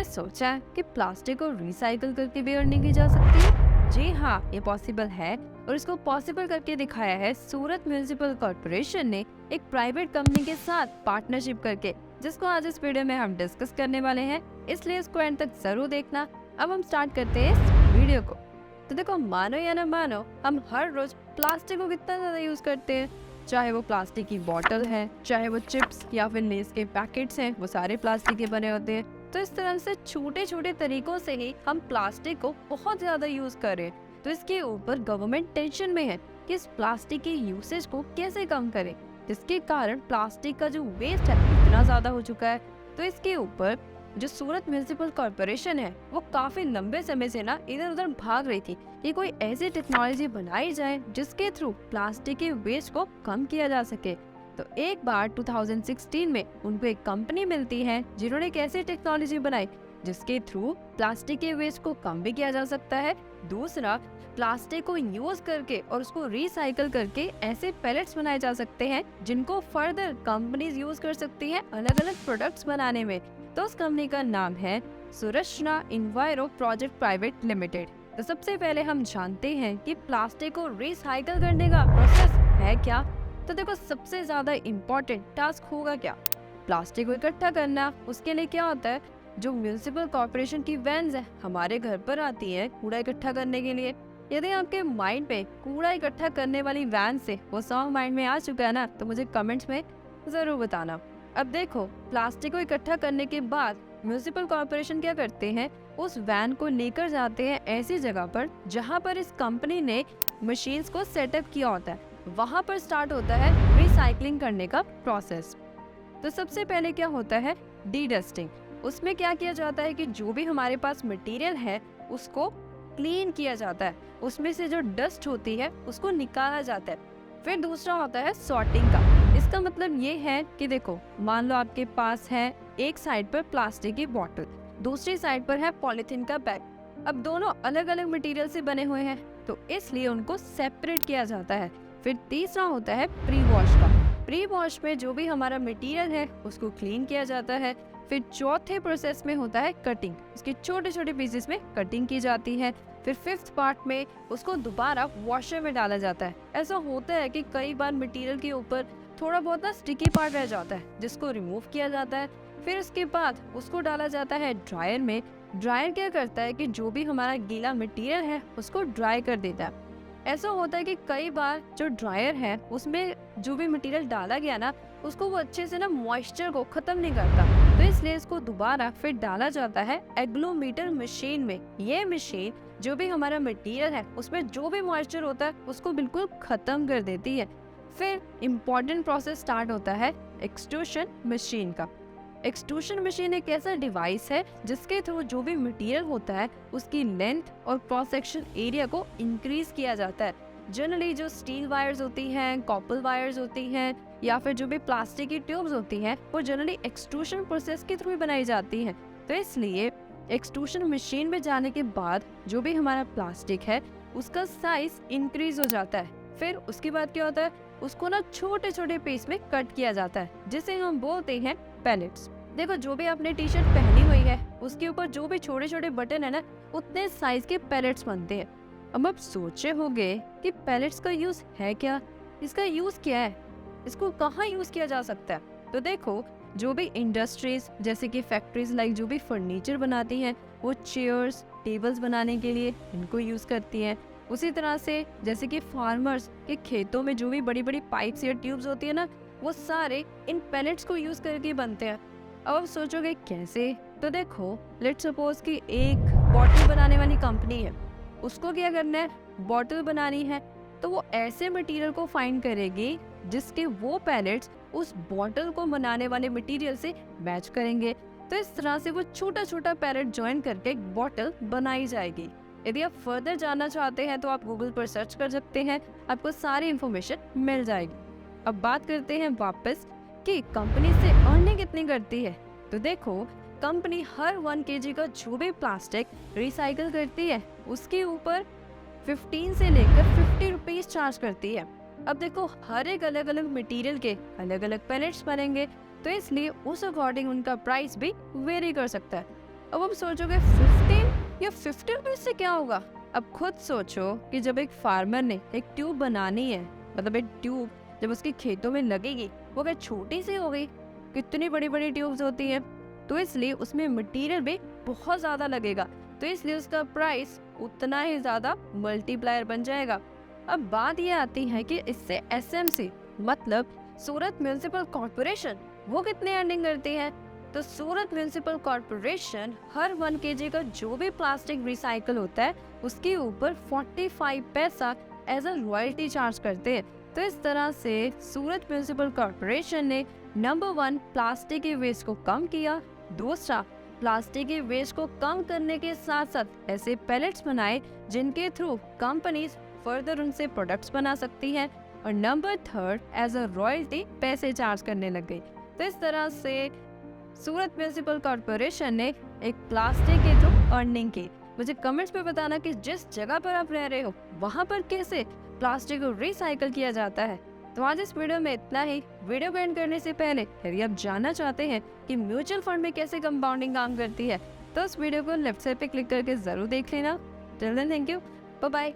कभी सोचा है कि प्लास्टिक को रिसाइकल करके भी अर्निंग की जा सकती है? जी हाँ, ये पॉसिबल है और इसको पॉसिबल करके दिखाया है सूरत म्युनिसिपल कॉर्पोरेशन ने एक प्राइवेट कंपनी के साथ पार्टनरशिप करके, जिसको आज इस वीडियो में हम डिस्कस करने वाले हैं, इसलिए इसको एंड तक जरूर देखना। अब हम स्टार्ट करते हैं इस वीडियो को। तो देखो, मानो या ना मानो, हम हर रोज प्लास्टिक को कितना ज्यादा यूज करते हैं। चाहे वो प्लास्टिक की बोतल है, चाहे वो चिप्स या फिर लेस के पैकेट्स हैं, वो सारे प्लास्टिक के बने होते हैं। तो इस तरह से छोटे छोटे तरीकों से ही हम प्लास्टिक को बहुत ज्यादा यूज कर रहे हैं। तो इसके ऊपर गवर्नमेंट टेंशन में है कि इस प्लास्टिक के यूसेज को कैसे कम करें, जिसके कारण प्लास्टिक का जो वेस्ट है इतना ज्यादा हो चुका है। तो इसके ऊपर जो सूरत म्युनिसिपल कॉर्पोरेशन है, वो काफी लंबे समय से ना इधर उधर भाग रही थी कि कोई ऐसी टेक्नोलॉजी बनाई जाए जिसके थ्रू प्लास्टिक के वेस्ट को कम किया जा सके। तो एक बार 2016 में उनको एक कंपनी मिलती है जिन्होंने एक ऐसी टेक्नोलॉजी बनाई जिसके थ्रू प्लास्टिक के वेस्ट को कम भी किया जा सकता है। दूसरा, प्लास्टिक को यूज करके और उसको रिसाइकल करके ऐसे पैलेट्स बनाए जा सकते हैं जिनको फर्दर कंपनीज यूज कर सकती हैं अलग अलग प्रोडक्ट्स बनाने में। तो उस कंपनी का नाम है सुरक्षा इन्वायरो प्रोजेक्ट प्राइवेट लिमिटेड। तो सबसे पहले हम जानते हैं कि प्लास्टिक को रिसाइकल करने का प्रोसेस है क्या। तो देखो, सबसे ज्यादा इम्पोर्टेंट टास्क होगा क्या? प्लास्टिक को इकट्ठा करना। उसके लिए क्या होता है, जो म्युनिसिपल कॉर्पोरेशन की वैन्स है हमारे घर पर आती है कूड़ा इकट्ठा करने के लिए। यदि आपके माइंड पे कूड़ा इकट्ठा करने वाली वैन से वो सॉन्ग माइंड में आ चुका है ना, तो मुझे कमेंट्स में जरूर बताना। अब देखो, प्लास्टिक को इकट्ठा करने के बाद म्युनिसिपल कॉर्पोरेशन क्या करते हैं, उस वैन को लेकर जाते हैं ऐसी जगह पर जहां पर इस कंपनी ने मशीन्स को सेटअप किया होता है। वहां पर स्टार्ट होता है रिसाइकलिंग करने का प्रोसेस। तो सबसे पहले क्या होता है, डी डस्टिंग। उसमें क्या किया जाता है कि जो भी हमारे पास मटेरियल है उसको क्लीन किया जाता है, उसमें से जो डस्ट होती है उसको निकाला जाता है। फिर दूसरा होता है सॉर्टिंग का। इसका मतलब ये है कि देखो, मान लो आपके पास है एक साइड पर प्लास्टिक की बोतल, दूसरी साइड पर है पॉलिथीन का बैग। अब दोनों अलग अलग मटेरियल से बने हुए हैं, तो इसलिए उनको सेपरेट किया जाता है। फिर तीसरा होता है प्री वॉश का। प्री वॉश में जो भी हमारा मटेरियल है उसको क्लीन किया जाता है। फिर चौथे प्रोसेस में होता है कटिंग। इसके छोटे छोटे पीसेस में कटिंग की जाती है। फिर फिफ्थ पार्ट में उसको दोबारा वॉशर में डाला जाता है। ऐसा होता है कि कई बार मटेरियल के ऊपर थोड़ा बहुत ना स्टिकी पार्ट रह जाता है, जिसको रिमूव किया जाता है। फिर उसके बाद उसको डाला जाता है ड्रायर में। ड्रायर क्या करता है कि जो भी हमारा गीला मटेरियल है उसको ड्राई कर देता है। ऐसा होता है कि कई बार जो ड्रायर है उसमें जो भी मटेरियल डाला गया ना, उसको वो अच्छे से ना मॉइस्चर को खत्म नहीं करता। तो इसलिए इसको दोबारा फिर डाला जाता है एग्लोमीटर मशीन में। ये मशीन जो भी हमारा मटेरियल है उसमें जो भी मॉइस्चर होता है उसको बिल्कुल खत्म कर देती है। फिर इम्पोर्टेंट प्रोसेस स्टार्ट होता है एक्सट्रूशन मशीन का। एक्सट्रूशन मशीन एक ऐसा डिवाइस है जिसके थ्रू जो भी मटेरियल होता है उसकी लेंथ और क्रॉस सेक्शन एरिया को इंक्रीज किया जाता है। जनरली जो स्टील वायर्स होती हैं, कॉपर वायर्स होती हैं, या फिर जो भी प्लास्टिक की ट्यूब्स होती हैं, वो जनरली एक्सट्रूशन प्रोसेस के थ्रू बनाई जाती हैं। तो इसलिए एक्सट्रूशन मशीन में जाने के बाद जो भी हमारा प्लास्टिक है उसका साइज इंक्रीज हो जाता है। फिर उसके बाद क्या होता है, उसको ना छोटे छोटे पीस में कट किया जाता है, जिसे हम बोलते हैं पैलेट्स। देखो, जो भी आपने टी शर्ट पहनी हुई है उसके ऊपर जो भी छोटे छोटे बटन है ना, उतने साइज के पैलेट्स बनते हैं। अब आप सोचे होंगे कि पैलेट्स का यूज है क्या, इसका यूज क्या है, इसको कहाँ यूज किया जा सकता है। तो देखो, जो भी इंडस्ट्रीज जैसे कि फैक्ट्रीज लाइक जो भी फर्नीचर बनाती हैं, वो चेयर्स टेबल्स बनाने के लिए इनको यूज करती हैं। उसी तरह से जैसे कि फार्मर्स के खेतों में जो भी बड़ी बड़ी पाइप्स या ट्यूब्स होती है ना, वो सारे इन पैलेट्स को यूज करके बनते हैं। अब आप सोचोगे कैसे, तो देखो, लेट्स सपोज कि एक बॉटल बनाने वाली कंपनी है, उसको क्या करना है, बॉटल बनानी है, तो वो ऐसे मटेरियल को फाइंड करेगी जिसके वो पैलेट्स उस बॉटल को बनाने वाले मटेरियल से मैच करेंगे। तो इस तरह से वो छोटा छोटा पैलेट ज्वाइन करके एक बॉटल बनाई जाएगी। यदि आप फर्दर जानना चाहते हैं तो आप गूगल पर सर्च कर सकते हैं, आपको सारी इंफॉर्मेशन मिल जाएगी। अब बात करते हैं वापस कि कंपनी से अर्निंग कितनी करती है। तो देखो, कंपनी हर 1 kg का जो भी प्लास्टिक रिसाइकल करती है उसके ऊपर 15 से लेकर 50 रुपीज चार्ज करती है। अब देखो, हर एक अलग अलग मटेरियल के अलग अलग पैलेट्स बनेंगे, तो इसलिए उस अकॉर्डिंग उनका प्राइस भी वेरी कर सकता है। अब हम सोचोगे 15 या 15 से क्या होगा। अब खुद सोचो कि जब एक फार्मर ने एक ट्यूब बनानी है, मतलब एक ट्यूब जब उसके खेतों में लगेगी वो अगर छोटी सी हो गई, कितनी बड़ी बड़ी ट्यूब्स होती हैं, तो इसलिए उसमें मटेरियल भी बहुत ज़्यादा लगेगा, तो इसलिए उसका प्राइस उतना ही ज़्यादा मल्टीप्लायर बन जाएगा। अब बात ये आती है कि इससे एसएमसी मतलब सूरत म्युनिसिपल कॉर्पोरेशन वो कितनी अर्निंग करती है। तो सूरत म्युनिसिपल कॉर्पोरेशन हर 1 केजी का जो भी प्लास्टिक रिसाइकल होता है उसके ऊपर 45 पैसा एज अ रॉयल्टी चार्ज करते हैं। तो इस तरह से सूरत म्युनिसिपल कॉर्पोरेशन ने नंबर 1 प्लास्टिक के वेस्ट को कम किया, दूसरा प्लास्टिक के वेस्ट को कम करने के साथ साथ ऐसे पैलेट्स बनाए जिनके थ्रू कंपनीज फर्दर उनसे प्रोडक्ट्स बना सकती हैं, और नंबर 3 एज अ रॉयल्टी पैसे चार्ज करने लग गई। तो इस तरह से सूरत म्युनिसिपल कॉर्पोरेशन ने एक प्लास्टिक के थ्रू अर्निंग की। मुझे कमेंट्स में बताना कि जिस जगह पर आप रह रहे हो वहाँ पर कैसे प्लास्टिक को रिसाइकल किया जाता है। तो आज इस वीडियो में इतना ही। वीडियो को एंड करने से पहले यदि आप जानना चाहते हैं कि म्यूचुअल फंड में कैसे कंपाउंडिंग काम करती है तो उस वीडियो को लेफ्ट साइड पे क्लिक करके जरूर देख लेना। Till then thank you, bye bye.